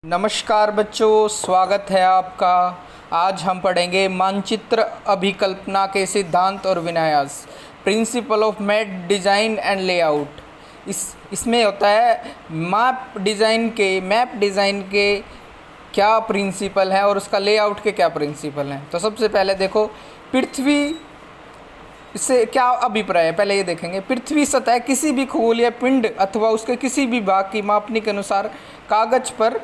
नमस्कार बच्चों, स्वागत है आपका। आज हम पढ़ेंगे मानचित्र अभिकल्पना के सिद्धांत और विन्यास, principle of map design and layout. इसमें होता है मैप डिज़ाइन के क्या प्रिंसिपल हैं और उसका लेआउट के क्या प्रिंसिपल हैं। तो सबसे पहले देखो, पृथ्वी इससे क्या अभिप्राय है, पहले ये देखेंगे। पृथ्वी सतह किसी भी खगोलीय पिंड अथवा उसके किसी भी भाग की मापनी के अनुसार कागज पर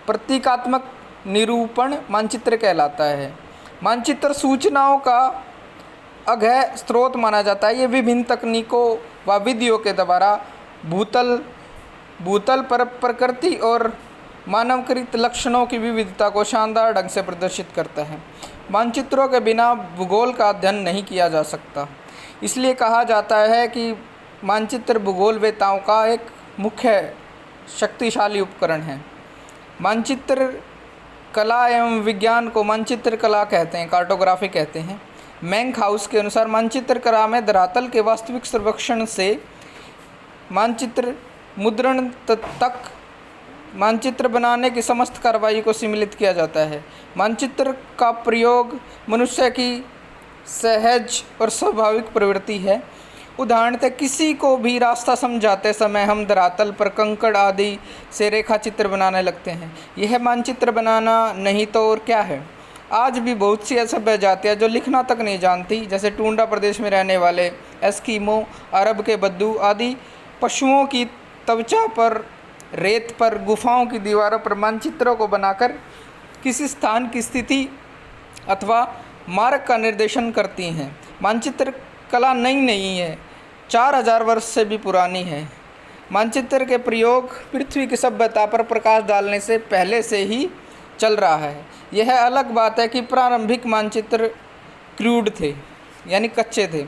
प्रतीकात्मक निरूपण मानचित्र कहलाता है। मानचित्र सूचनाओं का अगह स्रोत माना जाता है। ये विभिन्न तकनीकों व विधियों के द्वारा भूतल पर प्रकृति और मानवकृत लक्षणों की विविधता को शानदार ढंग से प्रदर्शित करता है। मानचित्रों के बिना भूगोल का अध्ययन नहीं किया जा सकता। इसलिए कहा जाता है कि मानचित्र भूगोलवेत्ताओं का एक मुख्य शक्तिशाली उपकरण है। मानचित्र कला एवं विज्ञान को मानचित्र कला कहते हैं, कार्टोग्राफी कहते हैं। मैंकहाउस के अनुसार मानचित्र कला में धरातल के वास्तविक सर्वेक्षण से मानचित्र मुद्रण तक मानचित्र बनाने की समस्त कार्रवाई को सम्मिलित किया जाता है। मानचित्र का प्रयोग मनुष्य की सहज और स्वाभाविक प्रवृत्ति है। उदाहरणतः किसी को भी रास्ता समझाते समय हम धरातल पर कंकड़ आदि से रेखा चित्र बनाने लगते हैं। यह मानचित्र बनाना नहीं तो और क्या है। आज भी बहुत सी असभ्य जातियाँ जो लिखना तक नहीं जानती, जैसे टुंड्रा प्रदेश में रहने वाले एस्किमो, अरब के बद्दू आदि, पशुओं की त्वचा पर, रेत पर, गुफाओं की दीवारों पर मानचित्रों को बनाकर किसी स्थान की स्थिति अथवा मार्ग का निर्देशन करती हैं। मानचित्र कला नई नहीं है, 4000 वर्ष से भी पुरानी है। मानचित्र के प्रयोग पृथ्वी की सभ्यता पर प्रकाश डालने से पहले से ही चल रहा है। यह अलग बात है कि प्रारंभिक मानचित्र क्रूड थे, यानी कच्चे थे।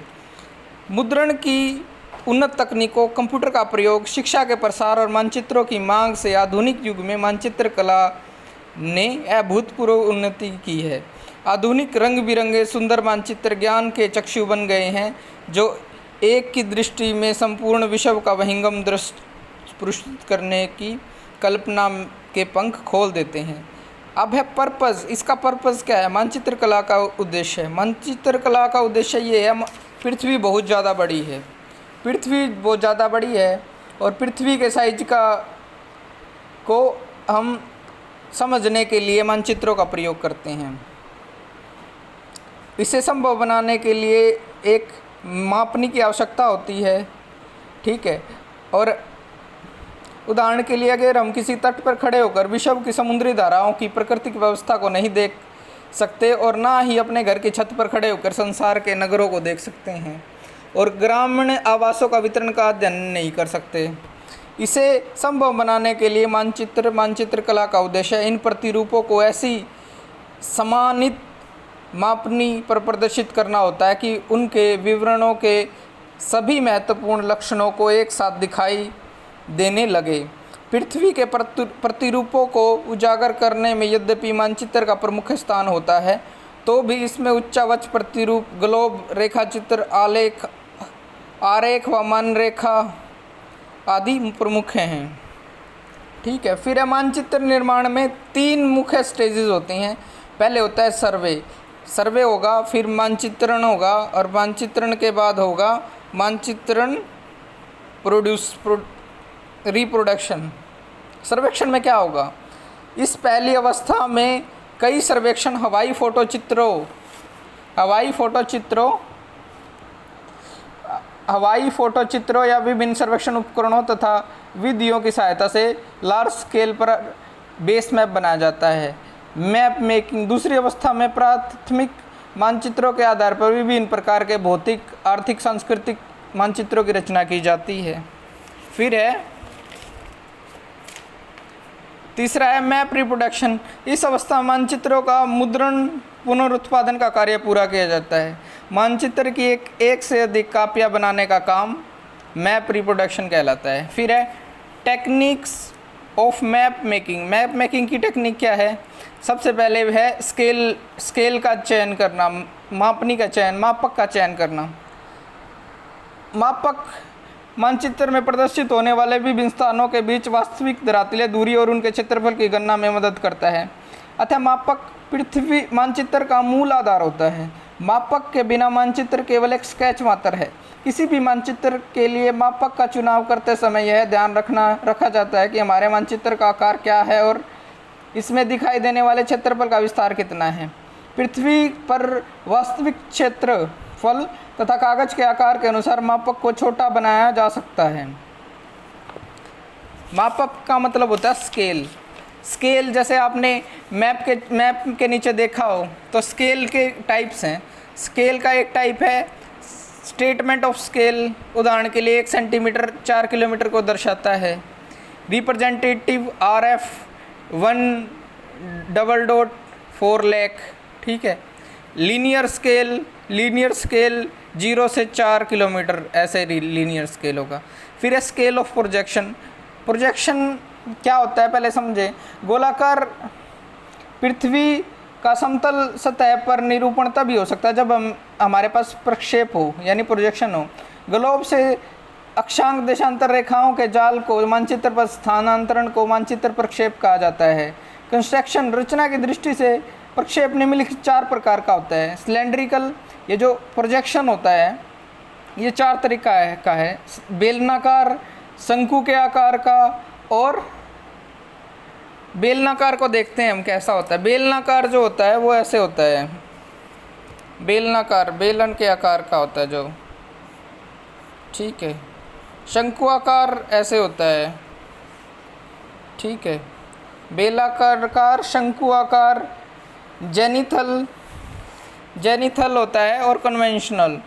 मुद्रण की उन्नत तकनीकों, कंप्यूटर का प्रयोग, शिक्षा के प्रसार और मानचित्रों की मांग से आधुनिक युग में मानचित्र कला ने अभूतपूर्व उन्नति की है। आधुनिक रंग बिरंगे सुंदर मानचित्र ज्ञान के चक्षु बन गए हैं, जो एक की दृष्टि में संपूर्ण विश्व का विहंगम दृश्य प्रस्तुत करने की कल्पना के पंख खोल देते हैं। अब है पर्पज़। इसका पर्पज़ क्या है? मानचित्र कला का उद्देश्य है। मानचित्र कला का उद्देश्य ये है, पृथ्वी बहुत ज़्यादा बड़ी है। पृथ्वी बहुत ज़्यादा बड़ी है और पृथ्वी के साइज को हम समझने के लिए मानचित्रों का प्रयोग करते हैं। इसे संभव बनाने के लिए एक मापनी की आवश्यकता होती है, ठीक है। और उदाहरण के लिए अगर हम किसी तट पर खड़े होकर विश्व की समुद्री धाराओं की प्राकृतिक व्यवस्था को नहीं देख सकते और ना ही अपने घर की छत पर खड़े होकर संसार के नगरों को देख सकते हैं और ग्रामीण आवासों का वितरण का अध्ययन नहीं कर सकते, इसे संभव बनाने के लिए मानचित्र कला का उद्देश्य इन प्रतिरूपों को ऐसी समानित मापनी पर प्रदर्शित करना होता है कि उनके विवरणों के सभी महत्वपूर्ण लक्षणों को एक साथ दिखाई देने लगे। पृथ्वी के प्रतिरूपों को उजागर करने में यद्यपि मानचित्र का प्रमुख स्थान होता है, तो भी इसमें उच्चावच प्रतिरूप, ग्लोब, रेखाचित्र, आरेख व मानरेखा आदि प्रमुख हैं, ठीक है। फिर मानचित्र निर्माण में 3 मुख्य स्टेजेस होते हैं। पहले होता है सर्वे होगा, फिर मानचित्रण होगा और मानचित्रण के बाद होगा मानचित्रण रिप्रोडक्शन। सर्वेक्षण में क्या होगा? इस पहली अवस्था में कई सर्वेक्षण हवाई फोटोचित्रों या विभिन्न सर्वेक्षण उपकरणों तथा विधियों की सहायता से लार्ज स्केल पर बेस मैप बनाया जाता है। Map making. दूसरी अवस्था में प्राथमिक मानचित्रों के आधार पर विभिन्न प्रकार के भौतिक, आर्थिक, सांस्कृतिक मानचित्रों की रचना की जाती है। फिर है तीसरा है मैप रिप्रोडक्शन। इस अवस्था में मानचित्रों का मुद्रण, पुनरुत्पादन का कार्य पूरा किया जाता है। मानचित्र की एक से अधिक कापियाँ बनाने का काम मैप रिप्रोडक्शन कहलाता है। फिर है techniques of map making. Map making की टेक्निक क्या है? सबसे पहले है स्केल का चयन करना, मापनी का चयन, मापक का चयन करना। मानचित्र में प्रदर्शित होने वाले विभिन्न स्थानों के बीच वास्तविक धरातलीय दूरी और उनके क्षेत्रफल की गणना में मदद करता है। अतः मापक पृथ्वी मानचित्र का मूल आधार होता है। मापक के बिना मानचित्र केवल एक स्केच मात्र है। किसी भी मानचित्र के लिए मापक का चुनाव करते समय यह ध्यान रखा जाता है कि हमारे मानचित्र का आकार क्या है और इसमें दिखाई देने वाले क्षेत्रफल का विस्तार कितना है। पृथ्वी पर वास्तविक क्षेत्रफल तथा कागज के आकार के अनुसार मापक को छोटा बनाया जा सकता है। मापक का मतलब होता है स्केल। स्केल जैसे आपने मैप के नीचे देखा हो तो स्केल के टाइप्स हैं। स्केल का एक टाइप है स्टेटमेंट ऑफ स्केल, उदाहरण के लिए 1 सेंटीमीटर 4 किलोमीटर को दर्शाता है। रिप्रेजेंटेटिव RF 1/4 लाख, ठीक है। लीनियर स्केल 0 से 4 किलोमीटर, ऐसे लीनियर स्केल होगा। फिर है स्केल ऑफ प्रोजेक्शन। प्रोजेक्शन क्या होता है पहले समझे। गोलाकार पृथ्वी का समतल सतह पर निरूपण तभी हो सकता है जब हमारे पास प्रक्षेप हो, यानी प्रोजेक्शन हो। ग्लोब से अक्षांश देशांतर रेखाओं के जाल को मानचित्र पर स्थानांतरण को मानचित्र प्रक्षेप कहा जाता है। कंस्ट्रक्शन रचना की दृष्टि से प्रक्षेप निम्नलिखित 4 प्रकार का होता है। सिलेंड्रिकल, ये जो प्रोजेक्शन होता है ये 4 तरीका का है। बेलनाकार, शंकु के आकार का, और बेलनाकार को देखते हैं हम कैसा होता है। बेलनाकार जो होता है वो ऐसे होता है। बेलनाकार बेलन के आकार का होता है जो, ठीक है। शंकुआकार ऐसे होता है, ठीक है। बेलाकार, शंकुआकार, जेनिथल होता है, और कन्वेंशनल।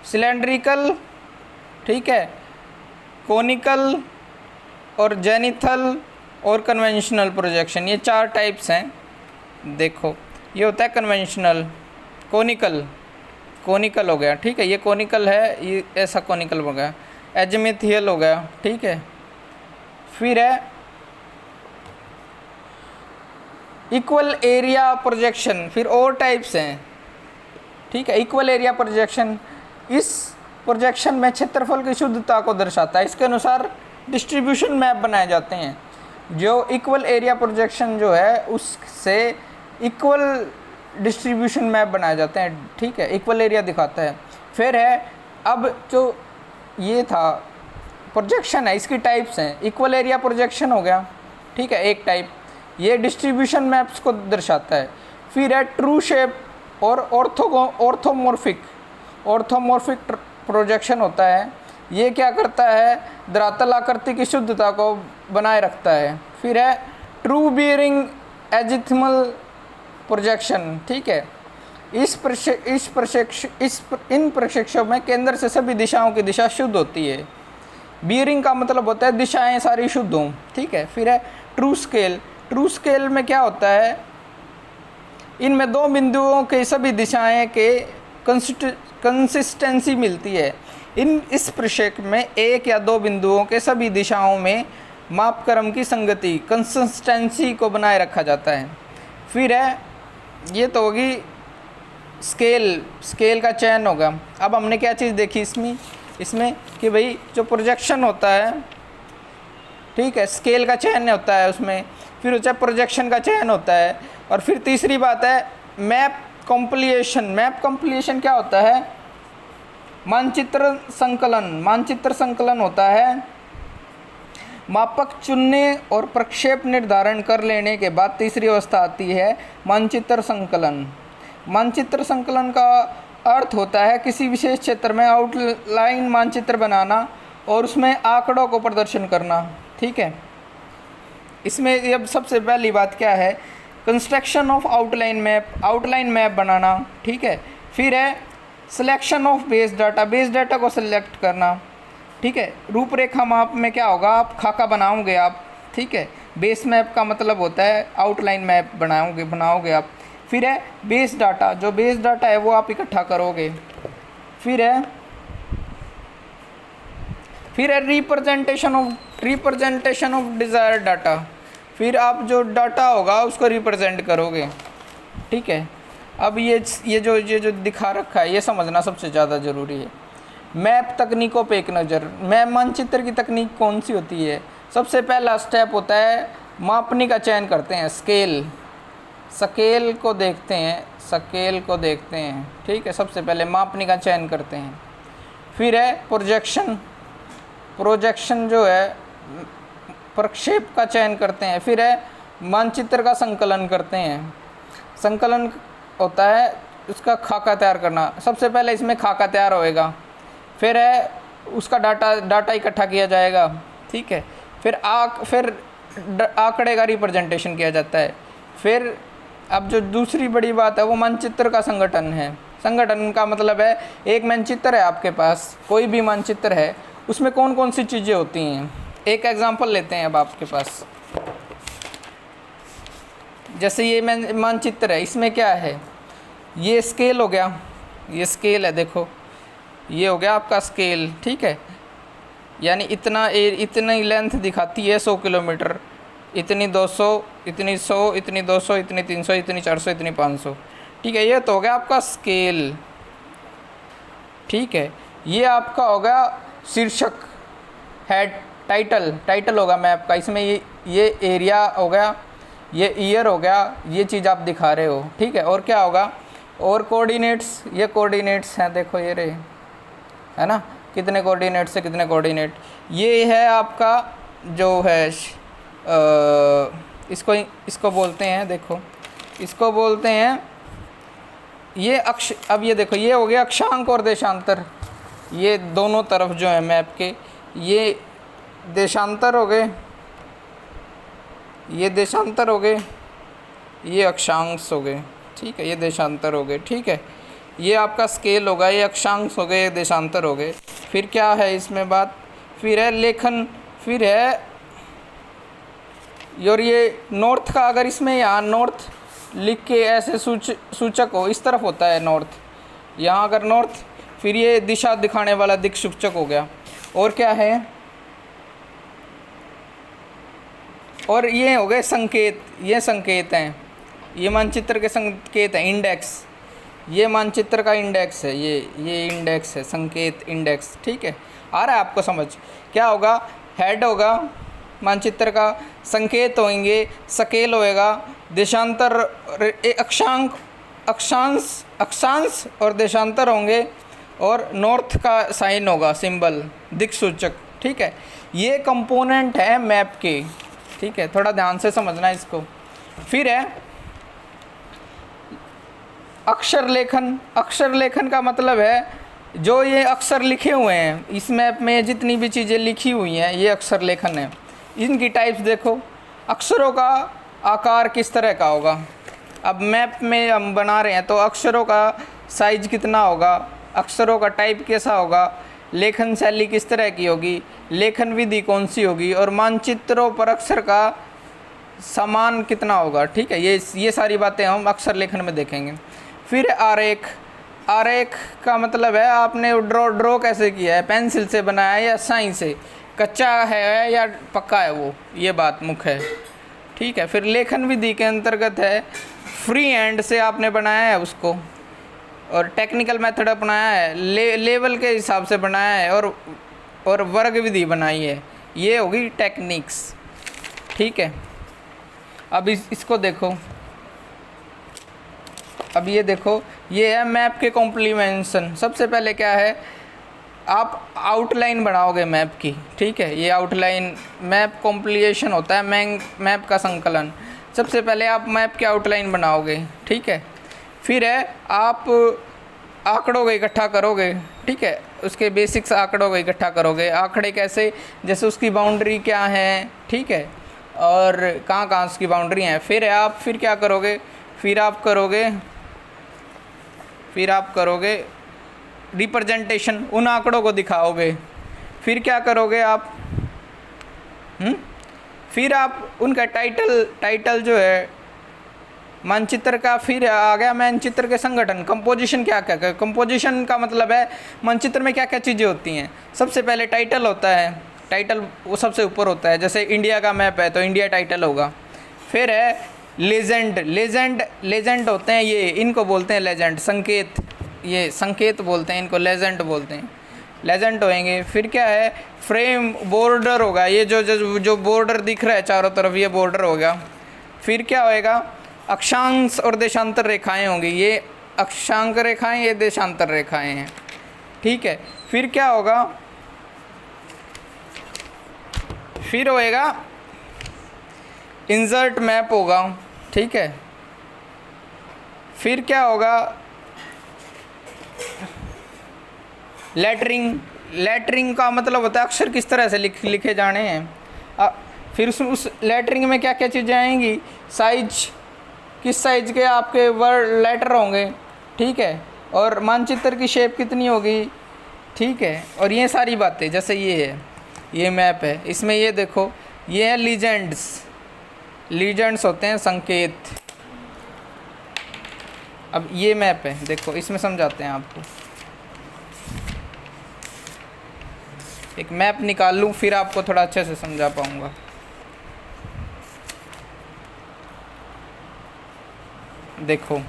सिलेंड्रिकल, ठीक है, कोनिकल और जेनिथल और कन्वेंशनल प्रोजेक्शन, ये 4 टाइप्स हैं। देखो ये होता है कन्वेंशनल। कोनिकल हो गया, ठीक है, ये कोनिकल है, ये ऐसा कोनिकल हो गया। एजिमिथियल हो गया, ठीक है। फिर है इक्वल एरिया प्रोजेक्शन, फिर और टाइप्स हैं, ठीक है। इक्वल एरिया प्रोजेक्शन, इस प्रोजेक्शन में क्षेत्रफल की शुद्धता को दर्शाता है। इसके अनुसार डिस्ट्रीब्यूशन मैप बनाए जाते हैं। जो इक्वल एरिया प्रोजेक्शन जो है उससे इक्वल डिस्ट्रीब्यूशन मैप बनाए जाते हैं, ठीक है। इक्वल एरिया दिखाता है। फिर है, अब जो ये था प्रोजेक्शन है, इसकी टाइप्स हैं। इक्वल एरिया प्रोजेक्शन हो गया, ठीक है, एक टाइप, ये डिस्ट्रीब्यूशन मैप्स को दर्शाता है। फिर है ट्रू शेप और ऑर्थोमॉर्फिक प्रोजेक्शन होता है। ये क्या करता है, धरातल आकृति की शुद्धता को बनाए रखता है। फिर है ट्रू बियरिंग एजिथमल प्रोजेक्शन, ठीक है। इन प्रक्षेपों में केंद्र से सभी दिशाओं की दिशा शुद्ध होती है। बियरिंग का मतलब होता है दिशाएं सारी शुद्ध हों, ठीक है। फिर है ट्रू स्केल में क्या होता है, इनमें 2 बिंदुओं के सभी दिशाएं के कंसिस्टेंसी मिलती है। इस प्रक्षेप में 1 या 2 बिंदुओं के सभी दिशाओं में मापक्रम की संगति कंसिस्टेंसी को बनाए रखा जाता है। फिर है, ये तो होगी स्केल का चयन होगा। अब हमने क्या चीज़ देखी इसमें कि भाई जो प्रोजेक्शन होता है, ठीक है, स्केल का चयन होता है उसमें। फिर उसका प्रोजेक्शन का चयन होता है। और फिर तीसरी बात है मैप कंप्लीशन क्या होता है, मानचित्र संकलन होता है। मापक चुनने और प्रक्षेप निर्धारण कर लेने के बाद तीसरी अवस्था आती है मानचित्र संकलन का अर्थ होता है किसी विशेष क्षेत्र में आउटलाइन मानचित्र बनाना और उसमें आंकड़ों को प्रदर्शन करना, ठीक है। इसमें अब सबसे पहली बात क्या है, कंस्ट्रक्शन ऑफ आउटलाइन मैप बनाना, ठीक है। फिर है सिलेक्शन ऑफ बेस डाटा को सिलेक्ट करना, ठीक है। रूपरेखा माप में क्या होगा, आप खाका बनाओगे आप, ठीक है। बेस मैप का मतलब होता है आउटलाइन मैप बनाओगे आप। फिर है बेस डाटा, जो बेस डाटा है वो आप इकट्ठा करोगे। फिर है रिप्रेजेंटेशन ऑफ डिज़ायर्ड डाटा, फिर आप जो डाटा होगा उसको रिप्रेजेंट करोगे, ठीक है। अब ये जो दिखा रखा है ये समझना सबसे ज़्यादा ज़रूरी है। मैप तकनीकों पे एक नज़र। मैप मानचित्र की तकनीक कौन सी होती है? सबसे पहला स्टेप होता है मापनी का चयन करते हैं, स्केल, स्केल को देखते हैं, स्केल को देखते हैं, ठीक है। सबसे पहले मापनी का चयन करते हैं। फिर है प्रोजेक्शन, प्रोजेक्शन जो है प्रक्षेप का चयन करते हैं। फिर है मानचित्र का संकलन करते हैं, संकलन होता है उसका खाका तैयार करना। सबसे पहले इसमें खाका तैयार होएगा, फिर है उसका डाटा इकट्ठा किया जाएगा, ठीक है। फिर आंकड़े का रिप्रेजेंटेशन किया जाता है। फिर अब जो दूसरी बड़ी बात है वो मानचित्र का संगठन है। संगठन का मतलब है एक मानचित्र है आपके पास, कोई भी मानचित्र है, उसमें कौन कौन सी चीज़ें होती हैं। एक एग्जांपल लेते हैं अब आपके पास, जैसे ये मानचित्र है, इसमें क्या है, ये स्केल हो गया, ये स्केल है, देखो ये हो गया आपका स्केल, ठीक है। यानी इतनी लेंथ दिखाती है 100 किलोमीटर, इतनी 200, इतनी 100, इतनी 200, इतनी 300, इतनी 400, इतनी 500, ठीक है। ये तो हो गया आपका स्केल, ठीक है। ये आपका होगा शीर्षक, हेड, टाइटल होगा मैप का। इसमें ये एरिया हो गया, ये ईयर हो गया, ये चीज़ आप दिखा रहे हो, ठीक है। और क्या होगा, और कोऑर्डिनेट्स, ये कोऑर्डिनेट्स हैं, देखो ये रहे, है ना, कितने कोऑर्डिनेट से कितने कोऑर्डिनेट। ये है आपका जो है इसको बोलते हैं, देखो इसको बोलते हैं ये अक्ष। अब ये देखो, ये हो गया अक्षांक और देशांतर, ये दोनों तरफ जो है मैप के, ये देशांतर हो गए, ये देशांतर हो गए, ये अक्षांश हो गए, ठीक है, ये देशांतर हो गए, ठीक है। ये आपका स्केल होगा, ये अक्षांश हो गए, ये देशांतर हो गए। फिर क्या है इसमें बात, फिर है लेखन, फिर है और ये नॉर्थ का, अगर इसमें यहाँ नॉर्थ लिख के ऐसे सूचक हो, इस तरफ होता है नॉर्थ, यहाँ अगर नॉर्थ, फिर ये दिशा दिखाने वाला दिक् सूचक हो गया। और क्या है, और ये हो गए संकेत, ये संकेत हैं, ये मानचित्र के संकेत हैं, इंडेक्स, ये मानचित्र का इंडेक्स है, ये इंडेक्स है, संकेत इंडेक्स, ठीक है। आ रहा है आपको समझ। क्या होगा, हेड होगा मानचित्र का, संकेत होंगे, स्केल होएगा, देशांतर, अक्षांश और देशांतर होंगे, और नॉर्थ का साइन होगा, सिंबल, दिक्सूचक, ठीक है। ये कंपोनेंट है मैप के, ठीक है, थोड़ा ध्यान से समझना इसको। फिर है अक्षर लेखन। अक्षर लेखन का मतलब है जो ये अक्षर लिखे हुए हैं इस मैप में, जितनी भी चीज़ें लिखी हुई हैं, ये अक्षर लेखन है। इनकी टाइप्स देखो, अक्षरों का आकार किस तरह का होगा। अब मैप में हम बना रहे हैं तो अक्षरों का साइज कितना होगा, अक्षरों का टाइप कैसा होगा, लेखन शैली किस तरह की होगी, लेखन विधि कौन सी होगी, और मानचित्रों पर अक्षर का समान कितना होगा, ठीक है। ये सारी बातें हम अक्षर लेखन में देखेंगे। फिर आरेख। आरेख का मतलब है आपने ड्रॉ कैसे किया है, पेंसिल से बनाया है या स्याही से, कच्चा है या पक्का है, वो ये बात मुख्य है, ठीक है। फिर लेखन विधि के अंतर्गत है फ्री हैंड से आपने बनाया है उसको, और टेक्निकल मेथड अपनाया है, लेवल के हिसाब से बनाया है, और वर्ग विधि बनाई है, ये होगी टेक्निक्स, ठीक है। अब इसको देखो, अब ये देखो, ये है मैप के कॉम्प्लीमेंशन। सबसे पहले क्या है, आप आउटलाइन बनाओगे मैप की, ठीक है। ये आउटलाइन, मैप कॉम्प्लीशन होता है, मैप का संकलन। सबसे पहले आप मैप की आउटलाइन बनाओगे, ठीक है। फिर है आप आंकड़ों को इकट्ठा करोगे, ठीक है, उसके बेसिक्स आंकड़ों को इकट्ठा करोगे। आंकड़े कैसे, जैसे उसकी बाउंड्री क्या है, ठीक है, और कहाँ कहाँ उसकी बाउंड्री हैं। फिर क्या करोगे, फिर आप करोगे रिप्रेजेंटेशन, उन आंकड़ों को दिखाओगे। फिर क्या करोगे आप, फिर आप उनका टाइटल जो है मानचित्र का। फिर आ गया मानचित्र के संगठन, कंपोजिशन। क्या कंपोजिशन का मतलब है मानचित्र में क्या क्या चीज़ें होती हैं। सबसे पहले टाइटल होता है, टाइटल वो सबसे ऊपर होता है, जैसे इंडिया का मैप है तो इंडिया टाइटल होगा। फिर है लेजेंड होते हैं, ये इनको बोलते हैं लेजेंड, संकेत, ये संकेत बोलते हैं इनको, लेजेंड बोलते हैं। लेजेंड होएंगे। फिर क्या है, फ्रेम बॉर्डर होगा, ये जो जो जो बॉर्डर दिख रहा है चारों तरफ, ये बॉर्डर हो गया। फिर क्या होएगा, अक्षांश और देशांतर रेखाएं होंगी, ये अक्षांक रेखाएं, ये देशांतर रेखाएं हैं, ठीक है। फिर क्या होगा, फिर होएगा इंसर्ट मैप होगा, ठीक है। फिर क्या होगा, लेटरिंग। लेटरिंग का मतलब होता है अक्षर किस तरह से लिखे जाने हैं। फिर उस लेटरिंग में क्या क्या चीज़ें आएंगी, साइज, किस साइज के आपके वर्ड लेटर होंगे, ठीक है, और मानचित्र की शेप कितनी होगी, ठीक है। और ये सारी बातें, जैसे ये है, ये मैप है, इसमें ये देखो, ये है लीजेंड्स। लीजेंड्स होते हैं संकेत। अब ये मैप है, देखो इसमें समझाते हैं आपको। एक मैप निकाल लूँ फिर आपको थोड़ा अच्छे से समझा पाऊँगा। देखो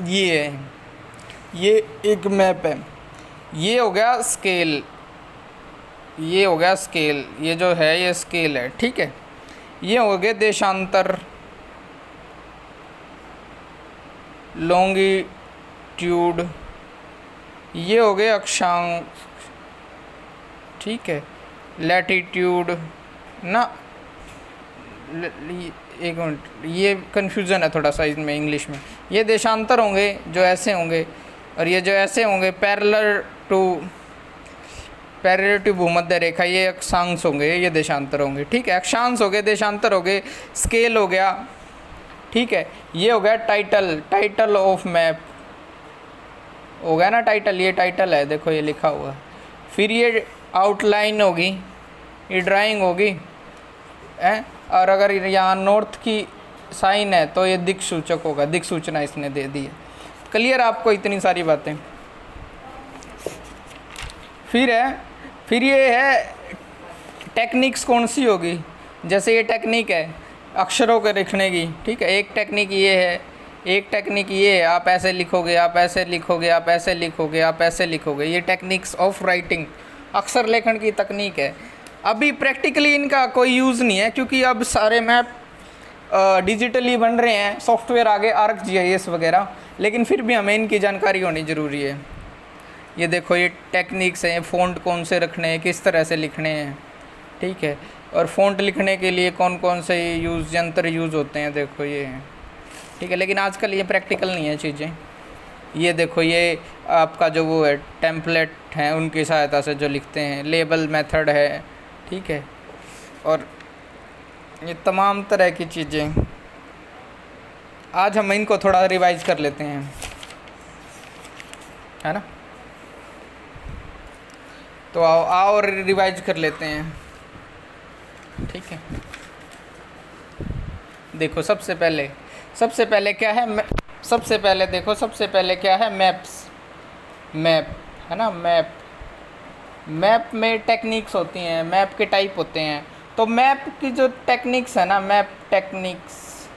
ये है, ये एक मैप है, ये हो गया स्केल, ये हो गया स्केल, ये जो है ये स्केल है, ठीक है। ये हो गए देशांतर, लॉन्गिट्यूड, ये हो गए अक्षांश, ठीक है, लैटिट्यूड ना, एक मिनट, ये कन्फ्यूज़न है थोड़ा सा इसमें इंग्लिश में। ये देशांतर होंगे जो ऐसे होंगे, और ये जो ऐसे होंगे पैरेलल टू भूमध्य रेखा, ये अक्षांश होंगे, ये देशांतर होंगे, ठीक है। अक्षांश हो गए, देशांतर हो गए, स्केल हो गया, ठीक है। ये हो गया टाइटल, टाइटल ऑफ मैप हो गया ना, टाइटल, ये टाइटल है, देखो ये लिखा हुआ। फिर ये आउटलाइन होगी, ये ड्राइंग होगी है, और अगर यहाँ नॉर्थ की साइन है तो ये दिक सूचक होगा, दिक सूचना इसने दे दी है। क्लियर आपको इतनी सारी बातें। फिर ये है टेक्निक्स कौन सी होगी, जैसे ये टेक्निक है अक्षरों के लिखने की, ठीक है। एक टेक्निक ये है, एक टेक्निक ये है, आप ऐसे लिखोगे, आप ऐसे लिखोगे, आप ऐसे लिखोगे, आप ऐसे लिखोगे, ये टेक्निक्स ऑफ राइटिंग, अक्षर लेखन की तकनीक है। अभी प्रैक्टिकली इनका कोई यूज़ नहीं है, क्योंकि अब सारे मैप डिजिटली बन रहे हैं, सॉफ्टवेयर आगे ArcGIS वगैरह, लेकिन फिर भी हमें इनकी जानकारी होनी ज़रूरी है। ये देखो ये टेक्निक्स हैं, फ़ॉन्ट कौन से रखने हैं, किस तरह से लिखने हैं, ठीक है। और फ़ॉन्ट लिखने के लिए कौन कौन से यंत्र यूज़ होते हैं, देखो ये हैं, ठीक है। लेकिन आजकल ये प्रैक्टिकल नहीं है चीज़ें। ये देखो ये आपका जो वो है टेम्पलेट हैं, उनकी सहायता से जो लिखते हैं, लेबल मेथड है, ठीक है। और ये तमाम तरह की चीज़ें, आज हम इनको थोड़ा रिवाइज कर लेते हैं, है ना। तो आओ और रिवाइज कर लेते हैं, ठीक है। देखो सबसे पहले क्या है, सबसे पहले देखो, सबसे पहले क्या है, मैप्स, मैप है ना, मैप। मैप में टेक्निक्स होती हैं, मैप के टाइप होते हैं। तो मैप की जो टेक्निक्स है ना, मैप टेक्निक्स,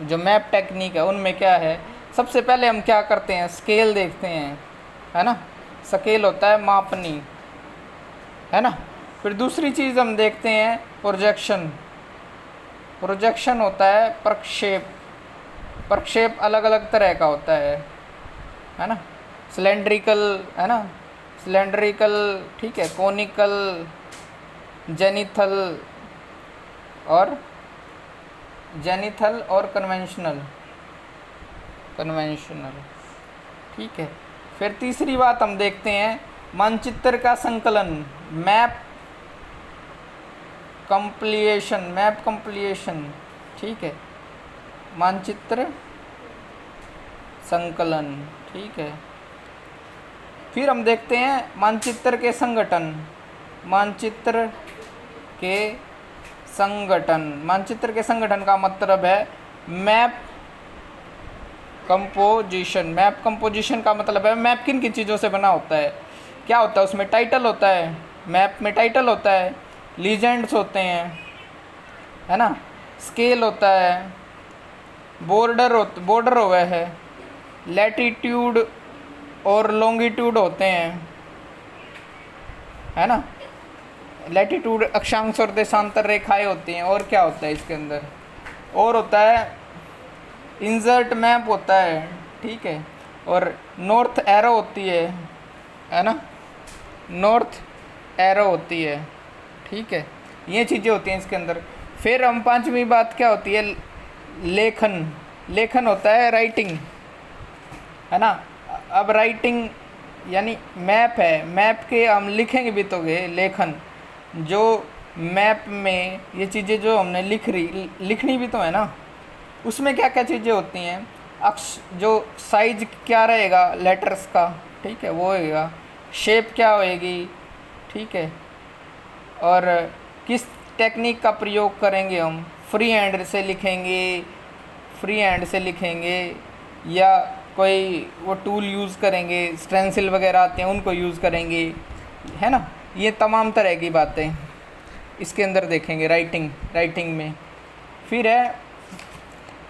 जो मैप टेक्निक है उनमें क्या है, सबसे पहले हम क्या करते हैं, स्केल देखते हैं, है ना। स्केल होता है मापनी, है ना। फिर दूसरी चीज़ हम देखते हैं प्रोजेक्शन, प्रोजेक्शन होता है प्रक्षेप, प्रक्षेप अलग अलग तरह का होता है ना। सिलेंड्रिकल, है ना, सिलेंड्रिकल, ठीक है, कोनिकल, जेनिथल और कन्वेंशनल, ठीक है। फिर तीसरी बात हम देखते हैं मानचित्र का संकलन, मैप कंप्लीशन, ठीक है, मानचित्र संकलन, ठीक है। फिर हम देखते हैं मानचित्र के संगठन, मानचित्र के संगठन का मतलब है मैप कंपोजिशन। मैप कंपोजिशन का मतलब है मैप किन किन चीज़ों से बना होता है, क्या होता है उसमें, टाइटल होता है, मैप में टाइटल होता है, लीजेंड्स होते हैं, है ना, स्केल होता है, बॉर्डर हुआ है, लैटिट्यूड और लॉन्गिट्यूड होते हैं, है ना। लैटिट्यूड अक्षांश और देशांतर रेखाएं होती हैं। और क्या होता है इसके अंदर, और होता है इंसर्ट मैप होता है, ठीक है। और नॉर्थ एरो होती है ना, नॉर्थ एरो होती है, ठीक है। ये चीज़ें होती हैं इसके अंदर। फिर हम पांचवी बात क्या होती है, लेखन। लेखन होता है राइटिंग, है ना। अब राइटिंग यानी मैप है, मैप के हम लिखेंगे भी तो लेखन, जो मैप में ये चीज़ें जो हमने लिखनी भी तो है ना, उसमें क्या क्या चीज़ें होती हैं, जो साइज क्या रहेगा लेटर्स का, ठीक है, वो होएगा। शेप क्या होएगी, ठीक है। और किस टेक्निक का प्रयोग करेंगे हम, फ्री हैंड से लिखेंगे या कोई वो टूल यूज़ करेंगे, स्टेंसिल वगैरह आते हैं उनको यूज़ करेंगे, है ना। ये तमाम तरह की बातें इसके अंदर देखेंगे राइटिंग में। फिर है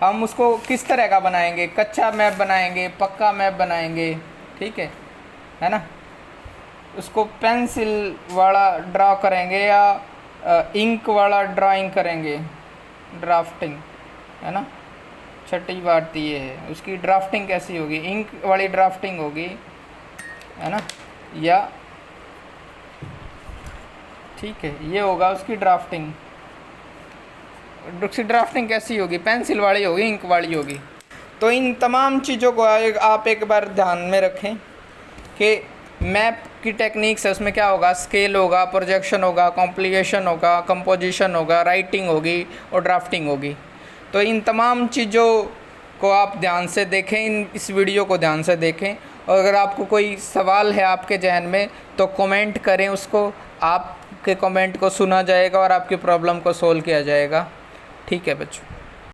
हम उसको किस तरह का बनाएंगे, कच्चा मैप बनाएंगे, पक्का मैप बनाएंगे, ठीक है ना। उसको पेंसिल वाला ड्रा करेंगे या इंक वाला ड्राइंग करेंगे, ड्राफ्टिंग, है ना। छठी बात ये है, उसकी ड्राफ्टिंग कैसी होगी, इंक वाली ड्राफ्टिंग होगी, है ना, या ठीक है, ये होगा उसकी ड्राफ्टिंग। उसकी ड्राफ्टिंग कैसी होगी, पेंसिल वाली होगी, इंक वाली होगी। तो इन तमाम चीज़ों को आप एक बार ध्यान में रखें कि मैप की टेक्निक्स है, उसमें क्या होगा, स्केल होगा, प्रोजेक्शन होगा, कॉम्प्लीकेशन होगा, कंपोजिशन होगा, राइटिंग होगी और ड्राफ्टिंग होगी। तो इन तमाम चीज़ों को आप ध्यान से देखें, इस वीडियो को ध्यान से देखें। और अगर आपको कोई सवाल है आपके जहन में तो कमेंट करें, उसको आपके कमेंट को सुना जाएगा और आपकी प्रॉब्लम को सोल्व किया जाएगा। ठीक है बच्चों।